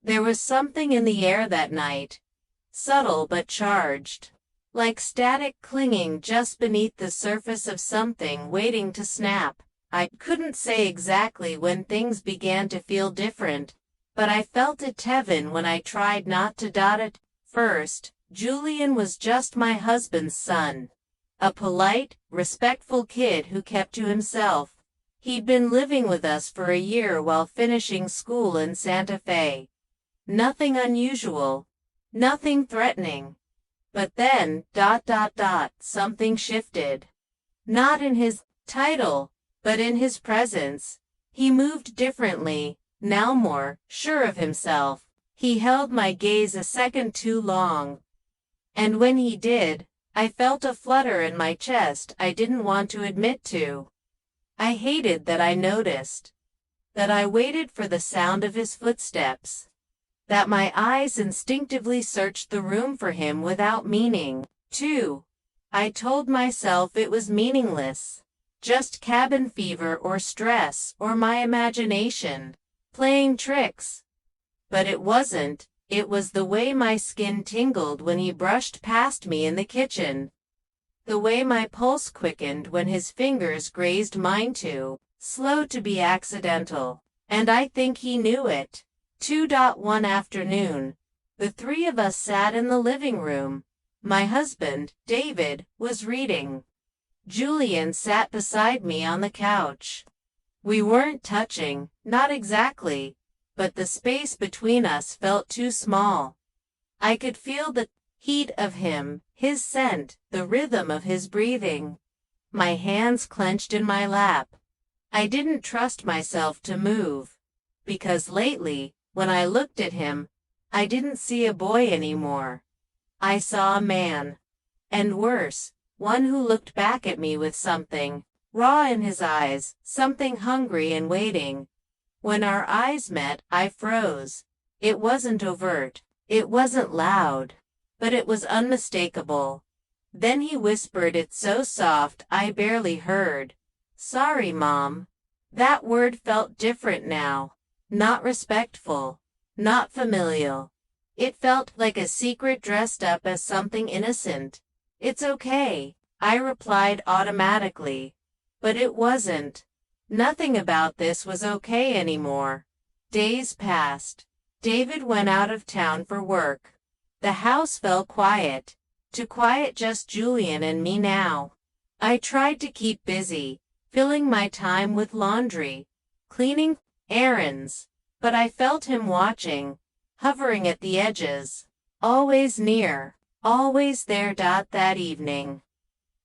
There was something in the air that night, subtle but charged, like static clinging just beneath the surface of something waiting to snap. I couldn't say exactly when things began to feel different, but I felt it heaven when I tried not to dot it. First, Julian was just my husband's son. A polite, respectful kid who kept to himself. He'd been living with us for a year while finishing school in Santa Fe. Nothing unusual. Nothing threatening. But then, something shifted. Not in his title, but in his presence. He moved differently, now more sure of himself. He held my gaze a second too long. And when he did, I felt a flutter in my chest I didn't want to admit to. I hated that I noticed. That I waited for the sound of his footsteps. That my eyes instinctively searched the room for him without meaning to. I told myself it was meaningless. Just cabin fever or stress or my imagination. Playing tricks. But it wasn't. It was the way my skin tingled when he brushed past me in the kitchen. The way my pulse quickened when his fingers grazed mine too, slow to be accidental. And I think he knew it. One afternoon, the three of us sat in the living room. My husband, David, was reading. Julian sat beside me on the couch. We weren't touching, not exactly, but the space between us felt too small. I could feel the heat of him, his scent, the rhythm of his breathing. My hands clenched in my lap. I didn't trust myself to move. Because lately, when I looked at him, I didn't see a boy anymore. I saw a man. And worse, one who looked back at me with something raw in his eyes, something hungry and waiting. When our eyes met, I froze. It wasn't overt. It wasn't loud. But it was unmistakable. Then he whispered it so soft I barely heard. "Sorry, Mom." That word felt different now. Not respectful. Not familial. It felt like a secret dressed up as something innocent. "It's okay," I replied automatically. But it wasn't. Nothing about this was okay anymore. Days passed. David went out of town for work. The house fell quiet. Too quiet, just Julian and me now. I tried to keep busy, filling my time with laundry, cleaning, errands. But I felt him watching, hovering at the edges. Always near, always there. That evening,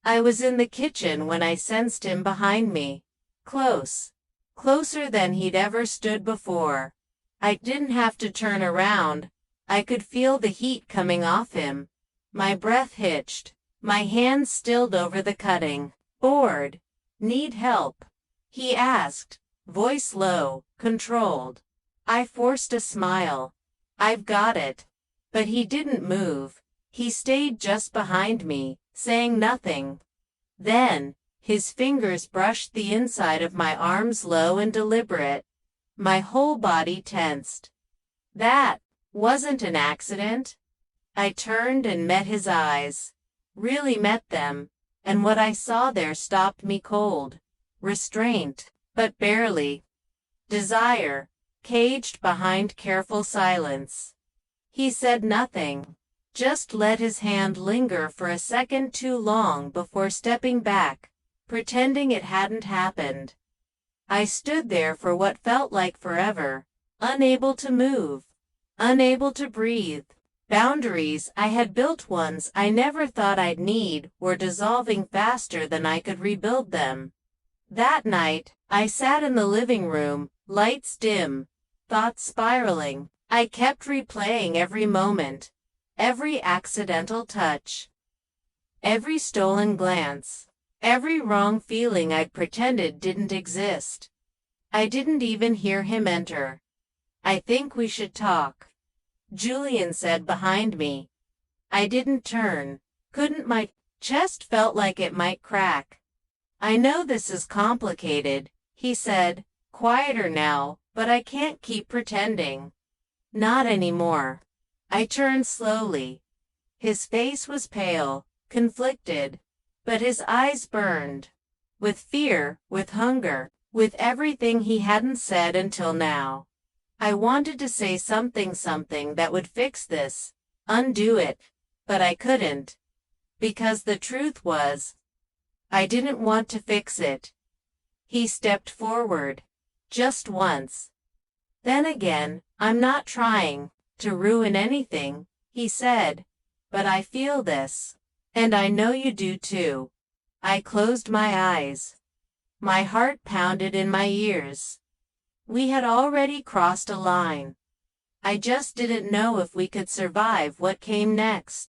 I was in the kitchen when I sensed him behind me. Close. Closer than he'd ever stood before. I didn't have to turn around. I could feel the heat coming off him. My breath hitched. My hands stilled over the cutting. "Bored? Need help?" he asked, voice low, controlled. I forced a smile. "I've got it." But he didn't move. He stayed just behind me, saying nothing. Then, his fingers brushed the inside of my arms, low and deliberate. My whole body tensed. That wasn't an accident. I turned and met his eyes. Really met them, and what I saw there stopped me cold. Restraint, but barely. Desire, caged behind careful silence. He said nothing, just let his hand linger for a second too long before stepping back, pretending it hadn't happened. I stood there for what felt like forever, unable to move, unable to breathe. Boundaries I had built, ones I never thought I'd need, were dissolving faster than I could rebuild them. That night, I sat in the living room, lights dim, thoughts spiraling. I kept replaying every moment, every accidental touch, every stolen glance, every wrong feeling I'd pretended didn't exist. I didn't even hear him enter. "I think we should talk," Julian said behind me. I didn't turn. Couldn't. My chest felt like it might crack. "I know this is complicated," he said, quieter now, "but I can't keep pretending." Not anymore. I turned slowly. His face was pale, conflicted, but his eyes burned. With fear, with hunger, with everything he hadn't said until now. I wanted to say something that would fix this, undo it, but I couldn't. Because the truth was, I didn't want to fix it. He stepped forward. Just once. Then again, I'm not trying to ruin anything, he said. But I feel this. And I know you do too. I closed my eyes. My heart pounded in my ears. We had already crossed a line. I just didn't know if we could survive what came next.